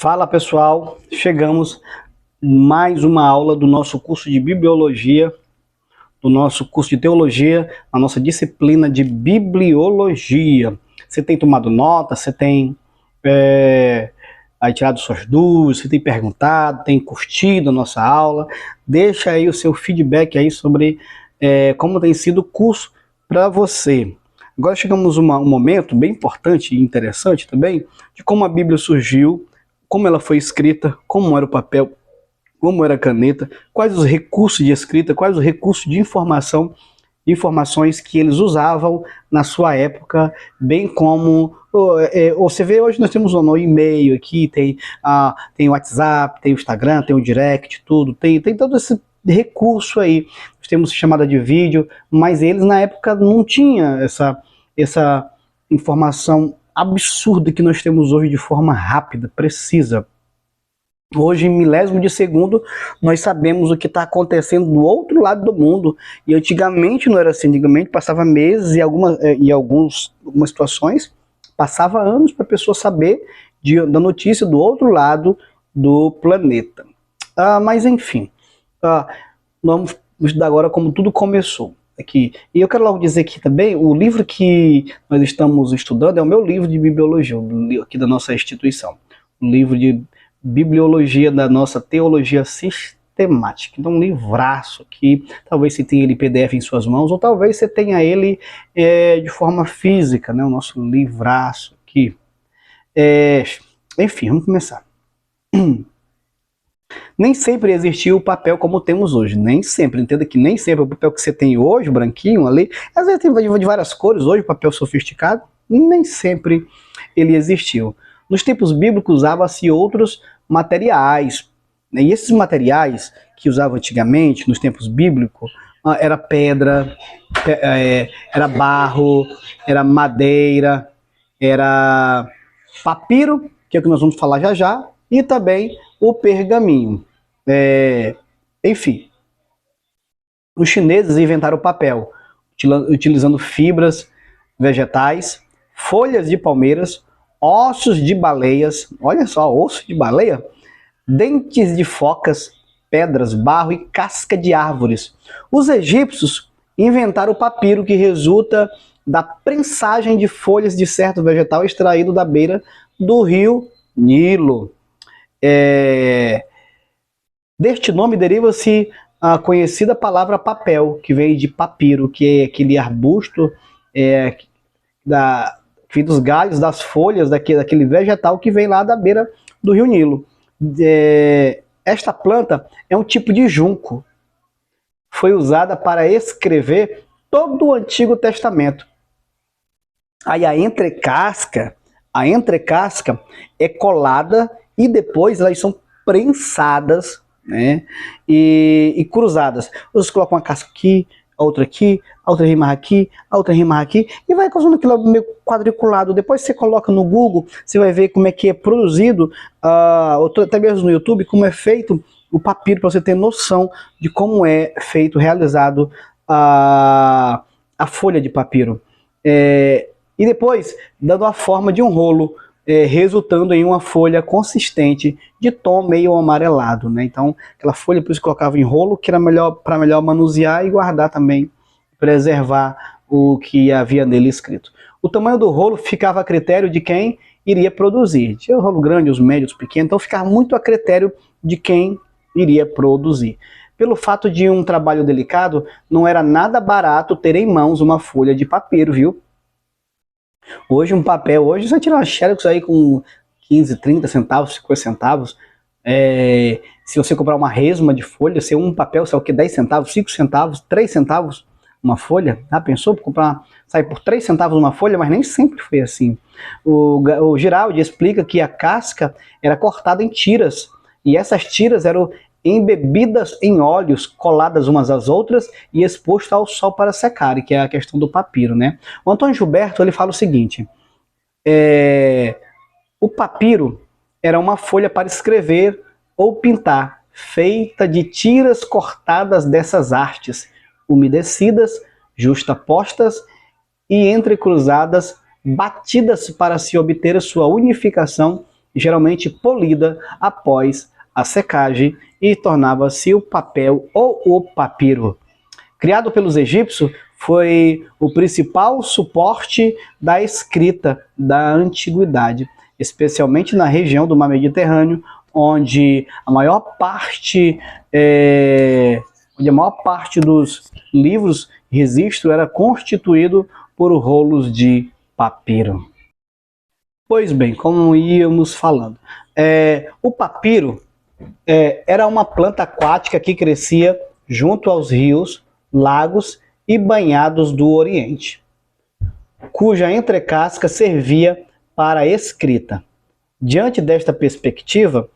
Fala pessoal, chegamos mais uma aula do nosso curso de Bibliologia, do nosso curso de Teologia, a nossa disciplina de Bibliologia. Você tem tomado nota, você tem aí tirado suas dúvidas, você tem perguntado, tem curtido a nossa aula, deixa aí o seu feedback aí sobre como tem sido o curso para você. Agora chegamos a um momento bem importante e interessante também, de como a Bíblia surgiu, como ela foi escrita, como era o papel, como era a caneta, quais os recursos de escrita, quais os recursos de informações que eles usavam na sua época, bem como você vê hoje nós temos um e-mail aqui, tem o WhatsApp, tem o Instagram, tem o Direct, tudo, tem todo esse recurso aí. Nós temos chamada de vídeo, mas eles na época não tinham essa informação absurda que nós temos hoje de forma rápida, precisa. Hoje, em milésimo de segundo, nós sabemos o que está acontecendo do outro lado do mundo. E antigamente não era assim. Antigamente passava meses e algumas situações passava anos para a pessoa saber da notícia do outro lado do planeta. Mas enfim, vamos estudar agora como tudo começou. Aqui. E eu quero logo dizer aqui também, o livro que nós estamos estudando é o meu livro de bibliologia, aqui da nossa instituição. O livro de bibliologia da nossa teologia sistemática. Então, um livraço aqui, talvez você tenha ele em PDF em suas mãos, ou talvez você tenha ele de forma física, né? O nosso livraço aqui. Enfim, vamos começar. Nem sempre existiu o papel como temos hoje, nem sempre, entenda que nem sempre o papel que você tem hoje, branquinho ali, às vezes tem de várias cores hoje, papel sofisticado, nem sempre ele existiu. Nos tempos bíblicos usava-se outros materiais, né? E esses materiais que usavam antigamente, nos tempos bíblicos, era pedra, era barro, era madeira, era papiro, que é o que nós vamos falar já já, e também o pergaminho. Enfim, os chineses inventaram o papel, utilizando fibras vegetais, folhas de palmeiras, ossos de baleias, olha só, osso de baleia, dentes de focas, pedras, barro e casca de árvores. Os egípcios inventaram o papiro, que resulta da prensagem de folhas de certo vegetal extraído da beira do rio Nilo. Deste nome deriva-se a conhecida palavra papel, que veio de papiro, que é aquele arbusto que vem dos galhos, das folhas, daquele vegetal que vem lá da beira do rio Nilo. Esta planta é um tipo de junco. Foi usada para escrever todo o Antigo Testamento. Aí a entrecasca é colada e depois elas são prensadas, né, e cruzadas. Vocês colocam uma casca aqui, a outra rima aqui, a outra rima aqui, e vai causando aquilo meio quadriculado. Depois você coloca no Google, você vai ver como é que é produzido, até mesmo no YouTube, como é feito o papiro, para você ter noção de como é feito, realizado a folha de papiro. E depois, dando a forma de um rolo, resultando em uma folha consistente de tom meio amarelado, né? Então, aquela folha, por isso colocava em rolo, que era para melhor manusear e guardar também, preservar o que havia nele escrito. O tamanho do rolo ficava a critério de quem iria produzir. Tinha o rolo grande, os médios, os pequenos, então ficava muito a critério de quem iria produzir. Pelo fato de um trabalho delicado, não era nada barato ter em mãos uma folha de papiro, viu? Hoje um papel, hoje você tira uma xerox aí com 15, 30 centavos, 50 centavos. Se você comprar uma resma de folha, se um papel, sei o que, 10 centavos, 5 centavos, 3 centavos uma folha, pensou? Sair por 3 centavos uma folha, mas nem sempre foi assim. O Giraldi explica que a casca era cortada em tiras, e essas tiras eram embebidas em óleos, coladas umas às outras e expostas ao sol para secarem, que é a questão do papiro, né? O Antônio Gilberto, ele fala o seguinte: o papiro era uma folha para escrever ou pintar, feita de tiras cortadas dessas artes, umedecidas, justapostas e entrecruzadas, batidas para se obter a sua unificação geralmente polida após a secagem, e tornava-se o papel ou o papiro. Criado pelos egípcios, foi o principal suporte da escrita da antiguidade, especialmente na região do Mar Mediterrâneo, onde a maior parte dos livros e registro era constituído por rolos de papiro. Pois bem, como íamos falando, o papiro era uma planta aquática que crescia junto aos rios, lagos e banhados do Oriente, cuja entrecasca servia para a escrita. Diante desta perspectiva,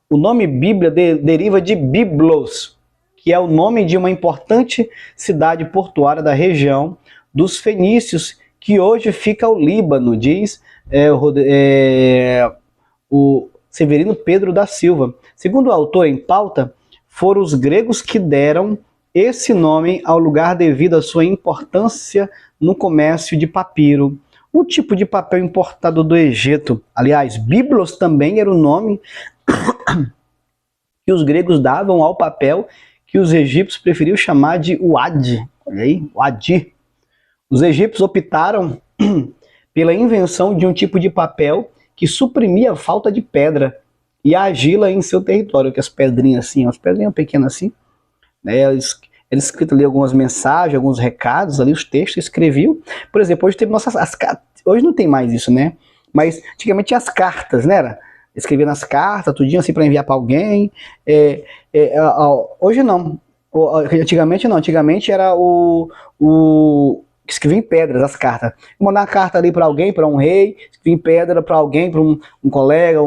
o nome Bíblia deriva de Biblos, que é o nome de uma importante cidade portuária da região dos fenícios, que hoje fica ao Líbano, diz o Severino Pedro da Silva. Segundo o autor em pauta, foram os gregos que deram esse nome ao lugar devido à sua importância no comércio de papiro, um tipo de papel importado do Egito. Aliás, Biblos também era o nome que os gregos davam ao papel que os egípcios preferiam chamar de uad. Olha aí, uadi. Os egípcios optaram pela invenção de um tipo de papel que suprimia a falta de pedra e a argila em seu território, que as pedrinhas assim, as pedrinhas pequenas assim, né, eles escrito ali algumas mensagens, alguns recados ali, os textos, escreviam. Por exemplo, hoje teve hoje não tem mais isso, né? Mas antigamente tinha as cartas, né? Escrevia nas cartas, tudinho assim para enviar para alguém. Hoje não. Antigamente não. Antigamente era o que escrevia em pedras as cartas. Mandar uma carta ali para alguém, para um rei, escrevia em pedra para alguém, para um colega,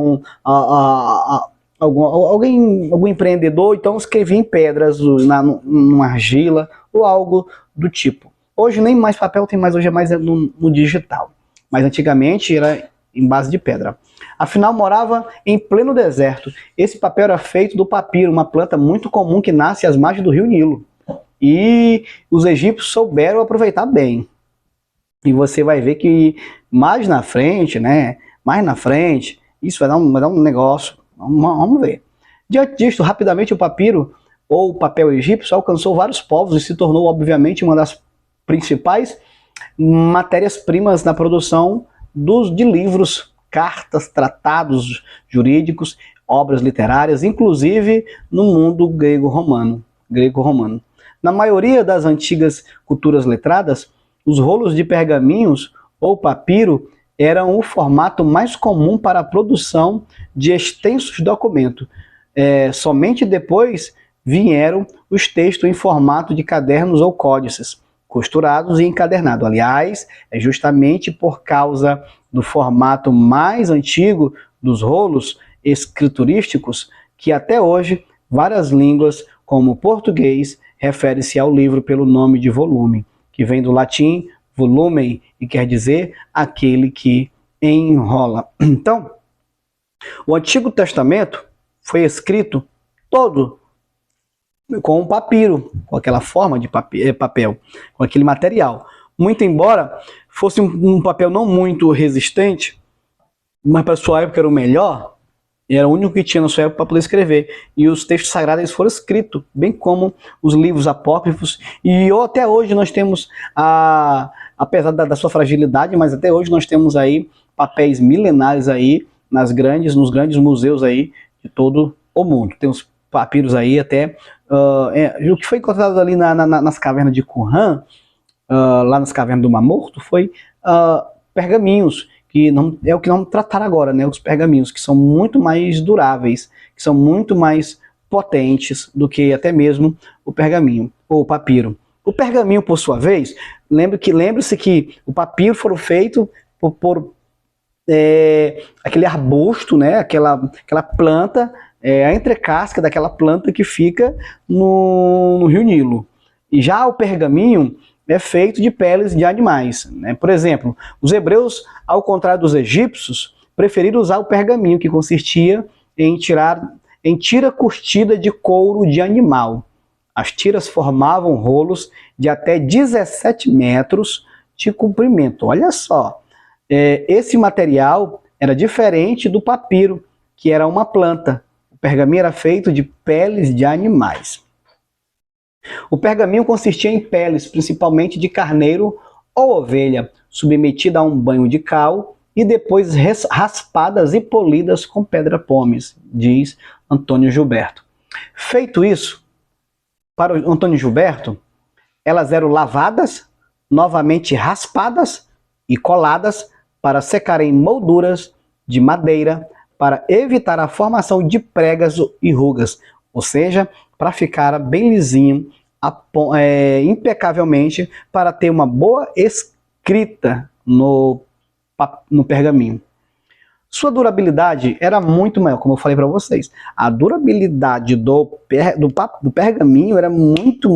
algum empreendedor, então escrevia em pedras, numa argila ou algo do tipo. Hoje nem mais papel tem mais, hoje é mais no digital. Mas antigamente era em base de pedra. Afinal, morava em pleno deserto. Esse papel era feito do papiro, uma planta muito comum que nasce às margens do rio Nilo. E os egípcios souberam aproveitar bem. E você vai ver que mais na frente, né? Mais na frente, isso vai dar um negócio. Vamos ver. Diante disto, rapidamente o papiro, ou o papel egípcio, alcançou vários povos e se tornou, obviamente, uma das principais matérias-primas na produção de livros, cartas, tratados jurídicos, obras literárias, inclusive no mundo grego-romano. Na maioria das antigas culturas letradas, os rolos de pergaminhos ou papiro eram o formato mais comum para a produção de extensos documentos. Somente depois vieram os textos em formato de cadernos ou códices, costurados e encadernados. Aliás, é justamente por causa do formato mais antigo dos rolos escriturísticos que até hoje várias línguas, como o português, refere-se ao livro pelo nome de volume, que vem do latim volumen e quer dizer aquele que enrola. Então, o Antigo Testamento foi escrito todo com um papiro, com aquela forma de papel, com aquele material. Muito embora fosse um papel não muito resistente, mas para sua época era o melhor, era o único que tinha na sua época para poder escrever. E os textos sagrados eles foram escritos, bem como os livros apócrifos. E até hoje nós temos, apesar da sua fragilidade, mas até hoje nós temos aí papéis milenares aí nos grandes museus aí de todo o mundo. Tem uns papiros aí até, o que foi encontrado ali nas cavernas de Qumran, lá nas cavernas do Mar Morto, foi pergaminhos, que não é o que não trataram agora, né? Os pergaminhos, que são muito mais duráveis, que são muito mais potentes do que até mesmo o pergaminho, ou o papiro. O pergaminho, por sua vez, lembre-se que o papiro foi feito por aquele arbusto, né? Aquela planta, a entrecasca daquela planta que fica no Rio Nilo. E já o pergaminho é feito de peles de animais, né? Por exemplo, os hebreus, ao contrário dos egípcios, preferiram usar o pergaminho, que consistia em tira curtida de couro de animal. As tiras formavam rolos de até 17 metros de comprimento. Olha só, esse material era diferente do papiro, que era uma planta. O pergaminho era feito de peles de animais. O pergaminho consistia em peles, principalmente de carneiro ou ovelha, submetida a um banho de cal e depois raspadas e polidas com pedra-pomes, diz Antônio Gilberto. Feito isso, para o Antônio Gilberto, elas eram lavadas, novamente raspadas e coladas para secar em molduras de madeira para evitar a formação de pregas e rugas, ou seja, para ficar bem lisinho, impecavelmente, para ter uma boa escrita no pergaminho. Sua durabilidade era muito maior, como eu falei para vocês. A durabilidade do pergaminho era muito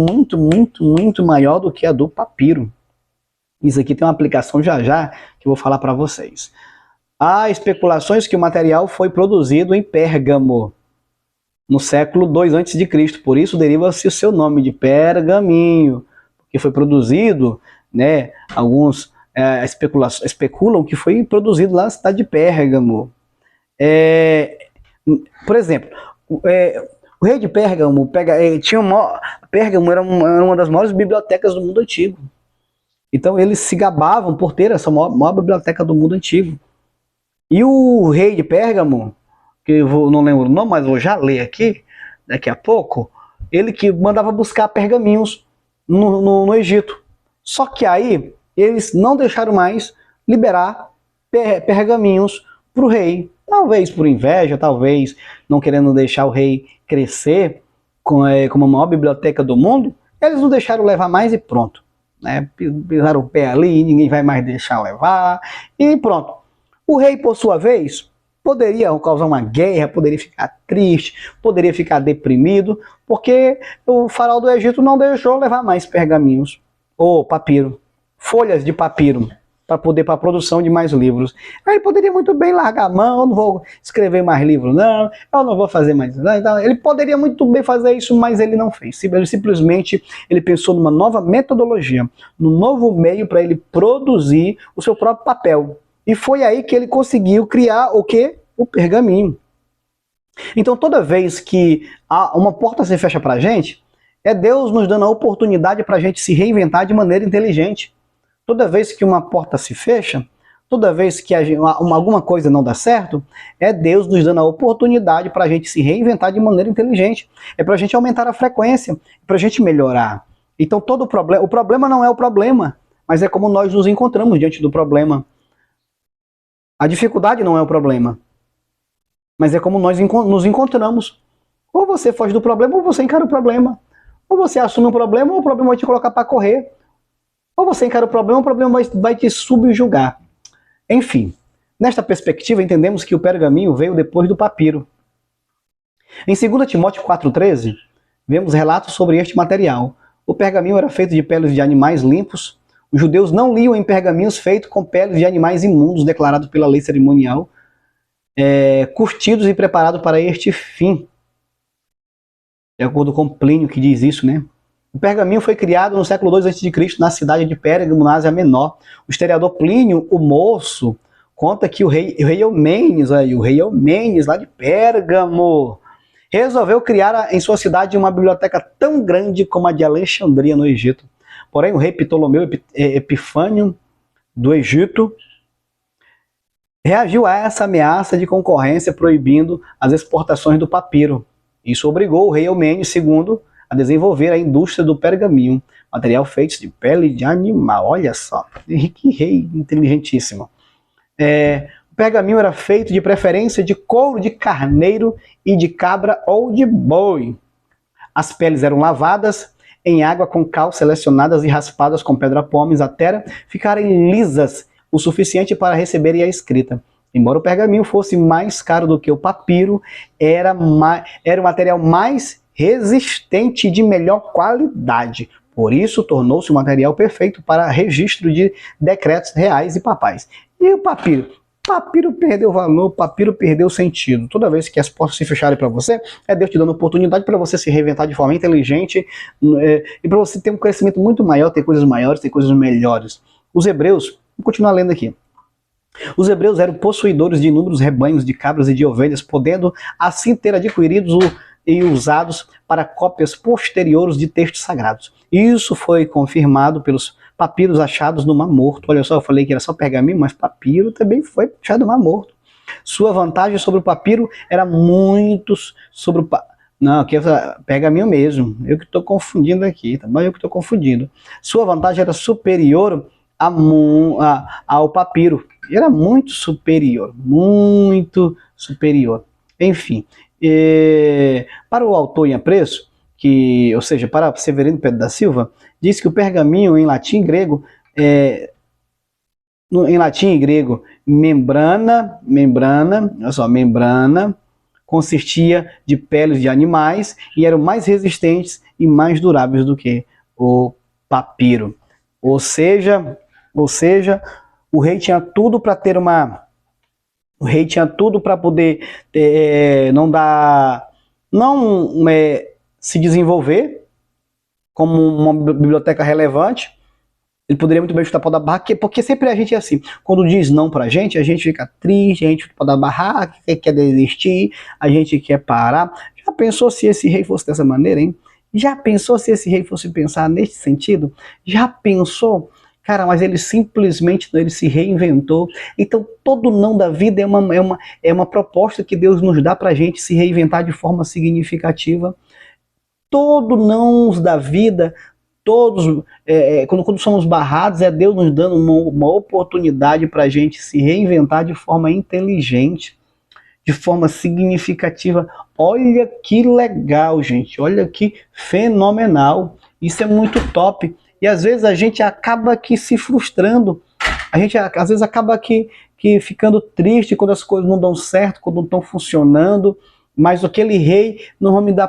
maior do que a do papiro. Isso aqui tem uma aplicação já que eu vou falar para vocês. Há especulações que o material foi produzido em Pérgamo, no século II a.C., por isso deriva-se o seu nome de pergaminho, porque foi produzido, né, alguns especulam que foi produzido lá na cidade de Pérgamo. Por exemplo, o rei de Pérgamo, Pérgamo era uma das maiores bibliotecas do mundo antigo. Então eles se gabavam por ter essa maior biblioteca do mundo antigo. E o rei de Pérgamo, que eu não lembro o nome, mas vou já ler aqui, daqui a pouco, ele que mandava buscar pergaminhos no Egito. Só que aí eles não deixaram mais liberar pergaminhos para o rei. Talvez por inveja, talvez não querendo deixar o rei crescer como a maior biblioteca do mundo, eles não deixaram levar mais e pronto. Né? Pisaram o pé ali, ninguém vai mais deixar levar, e pronto. O rei, por sua vez, poderia causar uma guerra, poderia ficar triste, poderia ficar deprimido, porque o faraó do Egito não deixou levar mais pergaminhos, ou papiro, folhas de papiro, para a produção de mais livros. Aí ele poderia muito bem largar a mão, eu não vou escrever mais livros não, eu não vou fazer mais nada. Então, ele poderia muito bem fazer isso, mas ele não fez. Ele simplesmente pensou numa nova metodologia, num novo meio para ele produzir o seu próprio papel. E foi aí que ele conseguiu criar o quê? O pergaminho. Então toda vez que uma porta se fecha para a gente, é Deus nos dando a oportunidade para a gente se reinventar de maneira inteligente. Toda vez que uma porta se fecha, toda vez que alguma coisa não dá certo, é Deus nos dando a oportunidade para a gente se reinventar de maneira inteligente. É para a gente aumentar a frequência, para a gente melhorar. Então o problema não é o problema, mas é como nós nos encontramos diante do problema. A dificuldade não é o problema, mas é como nós nos encontramos. Ou você foge do problema, ou você encara o problema. Ou você assume o problema, ou o problema vai te colocar para correr. Ou você encara o problema vai te subjugar. Enfim, nesta perspectiva, entendemos que o pergaminho veio depois do papiro. Em 2 Timóteo 4,13, vemos relatos sobre este material. O pergaminho era feito de peles de animais limpos. Os judeus não liam em pergaminhos feitos com peles de animais imundos, declarado pela lei cerimonial, curtidos e preparados para este fim. De acordo com Plínio, que diz isso, né? O pergaminho foi criado no século II a.C., na cidade de Pérgamo, na Ásia Menor. O historiador Plínio, o Moço, conta que o rei Eumênides, lá de Pérgamo, resolveu criar em sua cidade uma biblioteca tão grande como a de Alexandria, no Egito. Porém, o rei Ptolomeu Epifânio, do Egito, reagiu a essa ameaça de concorrência, proibindo as exportações do papiro. Isso obrigou o rei Eumênides II a desenvolver a indústria do pergaminho, material feito de pele de animal. Olha só, que rei inteligentíssimo. O pergaminho era feito de preferência de couro de carneiro e de cabra ou de boi. As peles eram lavadas em água com cal, selecionadas e raspadas com pedra-pomes até ficarem lisas o suficiente para receberem a escrita. Embora o pergaminho fosse mais caro do que o papiro, era o material mais resistente e de melhor qualidade. Por isso, tornou-se um material perfeito para registro de decretos reais e papais. E o papiro? O papiro perdeu valor, o papiro perdeu sentido. Toda vez que as portas se fecharem para você, é Deus te dando oportunidade para você se reinventar de forma inteligente e para você ter um crescimento muito maior, ter coisas maiores, ter coisas melhores. Os hebreus, vou continuar lendo aqui. Os hebreus eram possuidores de inúmeros rebanhos de cabras e de ovelhas, podendo assim ter adquiridos e usados para cópias posteriores de textos sagrados. Isso foi confirmado pelos papiros achados no Mar Morto. Olha só, eu falei que era só pergaminho, mas papiro também foi achado no Mar Morto. Sua vantagem sobre o papiro era muito sobre o não, aqui é pergaminho mesmo. Eu que estou confundindo aqui, tá bom? Eu que estou confundindo. Sua vantagem era superior ao papiro. Era muito superior, muito superior. Enfim, para o autor em apreço, ou seja, para Severino Pedro da Silva, diz que o pergaminho em latim e grego, membrana, olha só, membrana, consistia de peles de animais e eram mais resistentes e mais duráveis do que o papiro. Ou seja, o rei tinha tudo para ter o rei tinha tudo para poder se desenvolver como uma biblioteca relevante. Ele poderia muito bem chutar pau da barraca, porque sempre a gente é assim, quando diz não pra gente, a gente fica triste, a gente chuta pau da barraca, quer desistir, a gente quer parar. Já pensou se esse rei fosse dessa maneira, hein? Já pensou se esse rei fosse pensar nesse sentido? Já pensou? Cara, mas ele simplesmente ele se reinventou. Então todo não da vida é uma proposta que Deus nos dá pra gente se reinventar de forma significativa. Todo não da vida, todos, quando somos barrados, é Deus nos dando uma oportunidade para a gente se reinventar de forma inteligente, de forma significativa. Olha que legal, gente, olha que fenomenal, isso é muito top. E às vezes a gente acaba aqui se frustrando, a gente às vezes acaba aqui ficando triste quando as coisas não dão certo, quando não estão funcionando, mas aquele rei não vai me dar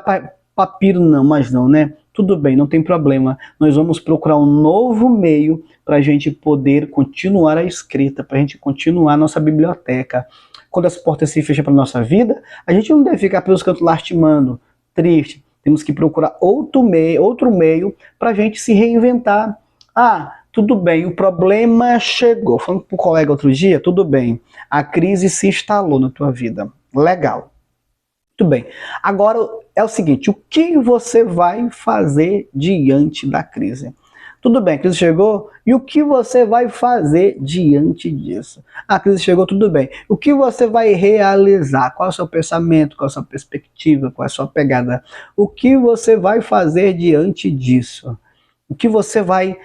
papiro não, mas não, né? Tudo bem, não tem problema. Nós vamos procurar um novo meio para a gente poder continuar a escrita, para a gente continuar a nossa biblioteca. Quando as portas se fecham para a nossa vida, a gente não deve ficar pelos cantos lastimando, triste. Temos que procurar outro meio para a gente se reinventar. Ah, tudo bem, o problema chegou. Falando para o colega outro dia, tudo bem. A crise se instalou na tua vida. Legal. Muito bem. Agora é o seguinte, o que você vai fazer diante da crise? Tudo bem, a crise chegou, e o que você vai fazer diante disso? A crise chegou, tudo bem. O que você vai realizar? Qual é o seu pensamento? Qual é a sua perspectiva? Qual é a sua pegada? O que você vai fazer diante disso? O que você vai...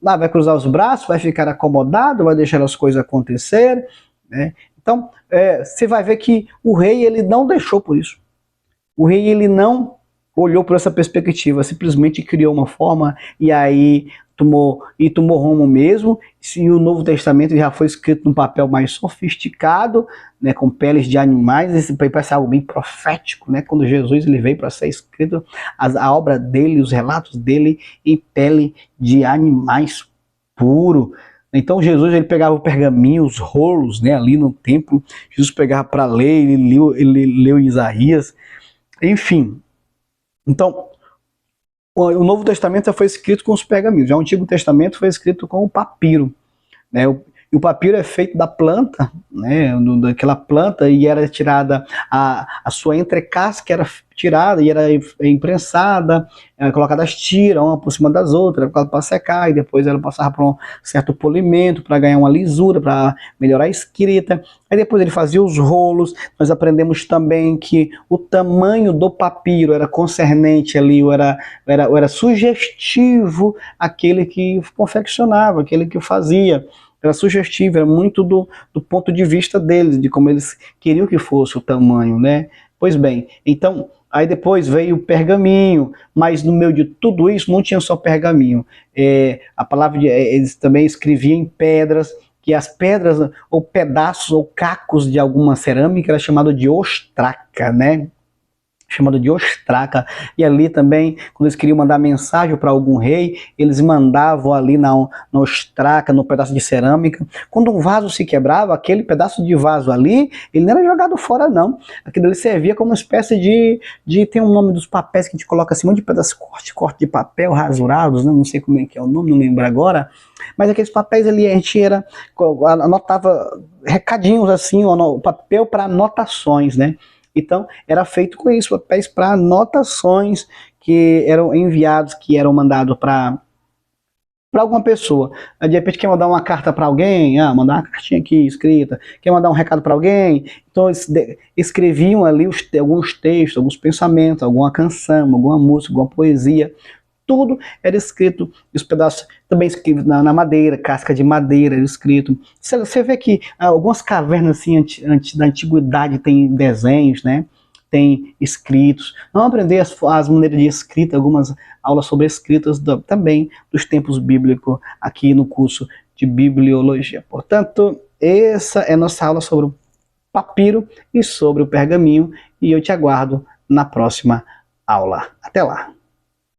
vai cruzar os braços? Vai ficar acomodado? Vai deixar as coisas acontecerem? Né? Então, você vai ver que o rei ele não deixou por isso. O rei ele não olhou por essa perspectiva, simplesmente criou uma forma e aí tomou rumo mesmo. E o Novo Testamento já foi escrito num papel mais sofisticado, né, com peles de animais. Isso parece algo bem profético, né? Quando Jesus ele veio para ser escrito, a obra dele, os relatos dele em pele de animais puro. Então Jesus ele pegava o pergaminho, os rolos, né, ali no templo, Jesus pegava para ler, ele leu Isaías, enfim. Então, o Novo Testamento já foi escrito com os pergaminhos, já o Antigo Testamento foi escrito com o papiro, né, e o papiro é feito da planta, né, daquela planta, e era tirada a sua entrecasca, era tirada e era imprensada, colocada as tiras, uma por cima das outras, para secar, e depois ela passava por um certo polimento, para ganhar uma lisura, para melhorar a escrita. Aí depois ele fazia os rolos. Nós aprendemos também que o tamanho do papiro era concernente ali, era sugestivo àquele que confeccionava, aquele que fazia. Era sugestivo, era muito do ponto de vista deles, de como eles queriam que fosse o tamanho, né? Pois bem, então, aí depois veio o pergaminho, mas no meio de tudo isso não tinha só pergaminho. A palavra eles também escreviam em pedras, que as pedras, ou pedaços, ou cacos de alguma cerâmica, era chamado de ostraca, né? chamado de ostraca, e ali também, quando eles queriam mandar mensagem para algum rei, eles mandavam ali na ostraca, no pedaço de cerâmica. Quando um vaso se quebrava, aquele pedaço de vaso ali, ele não era jogado fora não, aquilo ali servia como uma espécie tem um nome dos papéis que a gente coloca assim, um monte de pedaço, corte de papel rasurados, né? Não sei como é que é o nome, não lembro agora, mas aqueles papéis ali a gente anotava recadinhos assim, o papel para anotações, né? Então, era feito com isso, papéis para anotações que eram enviados, que eram mandados para alguma pessoa. De repente, quer mandar uma carta para alguém, mandar uma cartinha aqui escrita, quer mandar um recado para alguém, então eles escreviam ali alguns textos, alguns pensamentos, alguma canção, alguma música, alguma poesia. Tudo era escrito, os pedaços também escritos na madeira, casca de madeira era escrito. Você vê que algumas cavernas assim, da antiguidade tem desenhos, né? Tem escritos. Vamos aprender as maneiras de escrita, algumas aulas sobre escritas também dos tempos bíblicos aqui no curso de Bibliologia. Portanto, essa é a nossa aula sobre o papiro e sobre o pergaminho, e eu te aguardo na próxima aula. Até lá!